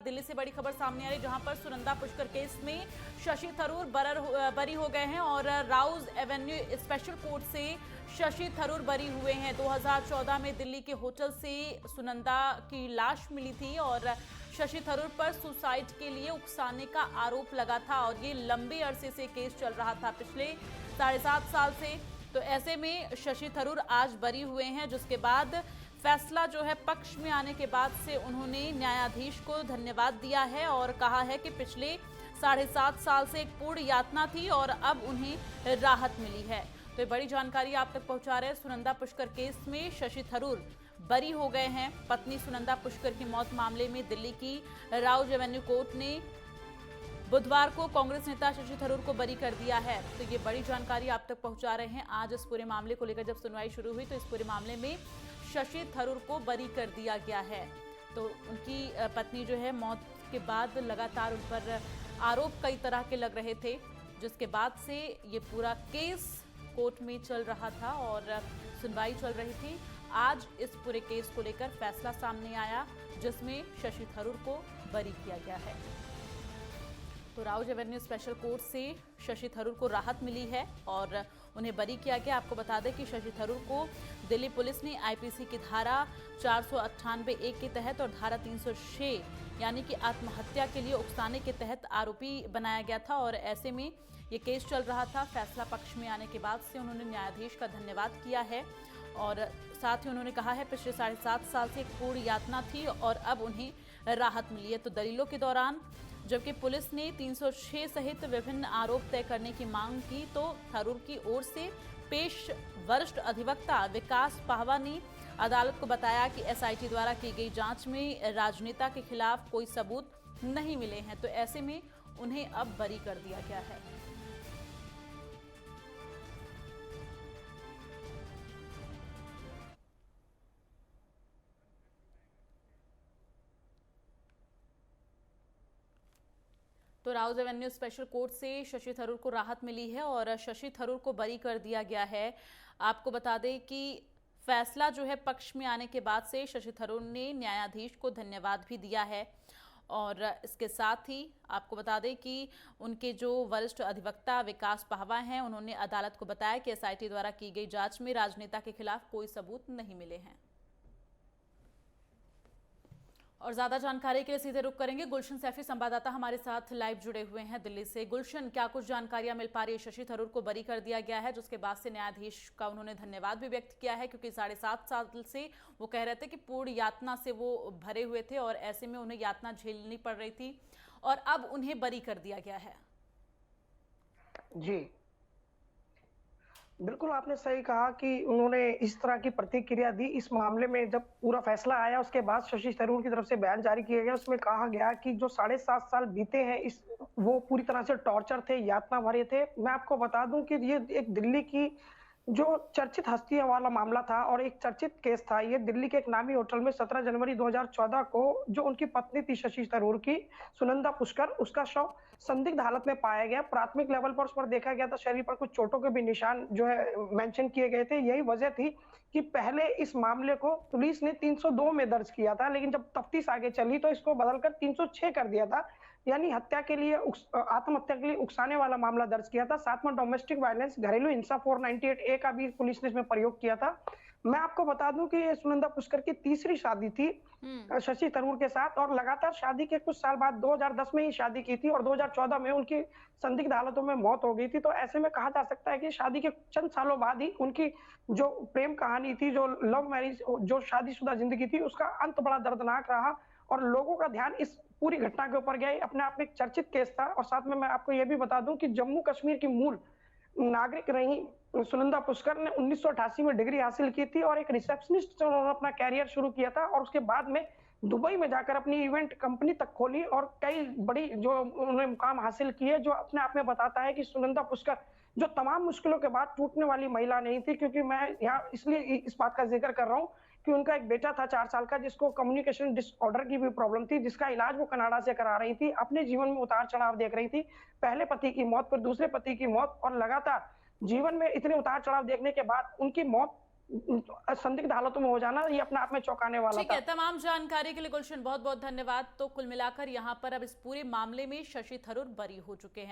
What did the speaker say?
दिल्ली से बड़ी खबर सामने आ रही, जहां पर सुनंदा पुष्कर केस में शशि थरूर बरी हो गए हैं और राउज एवेन्यू स्पेशल कोर्ट से शशि थरूर बरी हुए हैं। 2014 में दिल्ली के होटल से सुनंदा की लाश मिली थी और शशि थरूर पर सुसाइड के लिए उकसाने का आरोप लगा था और ये लंबे अरसे से केस चल रहा था, पिछले 7.5 साल से। तो ऐसे में शशि थरूर आज बरी हुए हैं, जिसके बाद फैसला जो है पक्ष में आने के बाद से उन्होंने न्यायाधीश को धन्यवाद दिया है और कहा है कि पिछले 7.5 साल से एक पूर्ण यातना थी और अब उन्हें राहत मिली है। तो ये बड़ी जानकारी आप तक पहुंचा रहे हैं। सुनंदा पुष्कर केस में शशि थरूर बरी हो गए हैं। पत्नी सुनंदा पुष्कर की मौत मामले में दिल्ली की राउज एवेन्यू कोर्ट ने बुधवार को कांग्रेस नेता शशि थरूर को बरी कर दिया है। तो ये बड़ी जानकारी आप तक पहुंचा रहे हैं। आज इस पूरे मामले को लेकर जब सुनवाई शुरू हुई तो इस पूरे मामले में शशि थरूर को बरी कर दिया गया है। तो उनकी पत्नी जो है मौत के बाद लगातार उन पर आरोप कई तरह के लग रहे थे, जिसके बाद से ये पूरा केस कोर्ट में चल रहा था और सुनवाई चल रही थी। आज इस पूरे केस को लेकर फैसला सामने आया, जिसमें शशि थरूर को बरी किया गया है। तो राउज एवेन्यू स्पेशल कोर्ट से शशि थरूर को राहत मिली है और उन्हें बरी किया गया। आपको बता दें कि शशि थरूर को दिल्ली पुलिस ने आईपीसी की धारा 498(1) के तहत और धारा 306 यानी कि आत्महत्या के लिए उकसाने के तहत आरोपी बनाया गया था और ऐसे में ये केस चल रहा था। फैसला पक्ष में आने के बाद से उन्होंने न्यायाधीश का धन्यवाद किया है और साथ ही उन्होंने कहा है पिछले 7.5 साल से एक पूर्ण यातना थी और अब उन्हें राहत मिली है। तो दलीलों के दौरान जबकि पुलिस ने 306 सहित विभिन्न आरोप तय करने की मांग की, तो थरूर की ओर से पेश वरिष्ठ अधिवक्ता विकास पाहवा ने अदालत को बताया कि एसआईटी द्वारा की गई जांच में राजनेता के खिलाफ कोई सबूत नहीं मिले हैं। तो ऐसे में उन्हें अब बरी कर दिया गया है। तो राउज एवेन्यू स्पेशल कोर्ट से शशि थरूर को राहत मिली है और शशि थरूर को बरी कर दिया गया है। आपको बता दें कि फैसला जो है पक्ष में आने के बाद से शशि थरूर ने न्यायाधीश को धन्यवाद भी दिया है और इसके साथ ही आपको बता दें कि उनके जो वरिष्ठ अधिवक्ता विकास पाहवा हैं, उन्होंने अदालत को बताया कि एसआईटी द्वारा की गई जांच में राजनेता के खिलाफ कोई सबूत नहीं मिले हैं। और ज्यादा जानकारी के लिए सीधे रुख करेंगे, गुलशन सैफी संवाददाता हमारे साथ लाइव जुड़े हुए हैं दिल्ली से। गुलशन, क्या कुछ जानकारियां मिल पा रही है? शशि थरूर को बरी कर दिया गया है, जिसके बाद से न्यायाधीश का उन्होंने धन्यवाद भी व्यक्त किया है, क्योंकि 7.5 साल से वो कह रहे थे कि पूर्ण यातना से वो भरे हुए थे और ऐसे में उन्हें यातना झेलनी पड़ रही थी और अब उन्हें बरी कर दिया गया है। जी बिल्कुल, आपने सही कहा कि उन्होंने इस तरह की प्रतिक्रिया दी। इस मामले में जब पूरा फैसला आया उसके बाद शशि थरूर की तरफ से बयान जारी किया गया। उसमें कहा गया कि जो 7.5 साल बीते हैं वो पूरी तरह से टॉर्चर थे, यातना भरे थे। मैं आपको बता दूं कि ये एक दिल्ली की जो चर्चित हस्तियों वाला मामला था और एक चर्चित केस था। ये दिल्ली के एक नामी होटल में 17 जनवरी 2014 को जो उनकी पत्नी थी शशि थरूर की, सुनंदा पुष्कर, उसका शव संदिग्ध हालत में पाया गया। प्राथमिक लेवल पर उस पर देखा गया था शरीर पर कुछ चोटों के भी निशान जो है मेंशन किए गए थे। यही वजह थी कि पहले इस मामले को पुलिस ने 302 में दर्ज किया था, लेकिन जब तफ्तीश आगे चली तो इसको बदलकर 306 कर दिया था, यानी हत्या के लिए आत्महत्या के लिए उकसाने वाला मामला दर्ज किया था। साथ में डोमेस्टिक वायलेंस, घरेलू हिंसा 498A का भी पुलिस ने इसमें प्रयोग किया था। मैं आपको बता दूं कि ये सुनंदा पुष्कर की तीसरी शादी थी शशि थरूर के साथ और लगातार शादी के कुछ साल बाद 2010 में ही शादी की थी और 2014 में उनकी संदिग्ध हालतों में मौत हो गई थी। तो ऐसे में कहा जा सकता है कि शादी के चंद सालों बाद ही उनकी जो प्रेम कहानी थी, जो लव मैरिज, जो शादीशुदा जिंदगी थी, उसका अंत बड़ा दर्दनाक रहा और लोगों का ध्यान इस पूरी घटना के ऊपर गया। अपने आप में एक चर्चित केस था। और साथ में मैं आपको यह भी बता दूं कि जम्मू कश्मीर की मूल नागरिक रही सुनंदा पुष्कर ने 1988 में डिग्री हासिल की थी और एक रिसेप्शनिस्ट उन्होंने अपना कैरियर शुरू किया था और उसके बाद में दुबई में जाकर अपनी इवेंट कंपनी तक खोली और कई बड़ी जो उन्होंने मुकाम हासिल किए, जो अपने आप में बताता है कि सुनंदा पुष्कर जो तमाम मुश्किलों के बाद टूटने वाली महिला नहीं थी। क्योंकि मैं यहाँ इसलिए इस बात का जिक्र कर रहा हूँ कि उनका एक बेटा था 4 साल का, जिसको कम्युनिकेशन डिसऑर्डर की भी प्रॉब्लम थी, जिसका इलाज वो कनाडा से करा रही थी। अपने जीवन में उतार चढ़ाव देख रही थी, पहले पति की मौत, फिर दूसरे पति की मौत और लगातार जीवन में इतने उतार चढ़ाव देखने के बाद उनकी मौत संदिग्ध हालतों में हो जाना, ये अपने आप में चौंकाने वाला ठीक था। है, तमाम जानकारी के लिए गुलशन बहुत बहुत धन्यवाद। तो कुल मिलाकर यहाँ पर अब इस पूरे मामले में शशि थरूर बरी हो चुके हैं।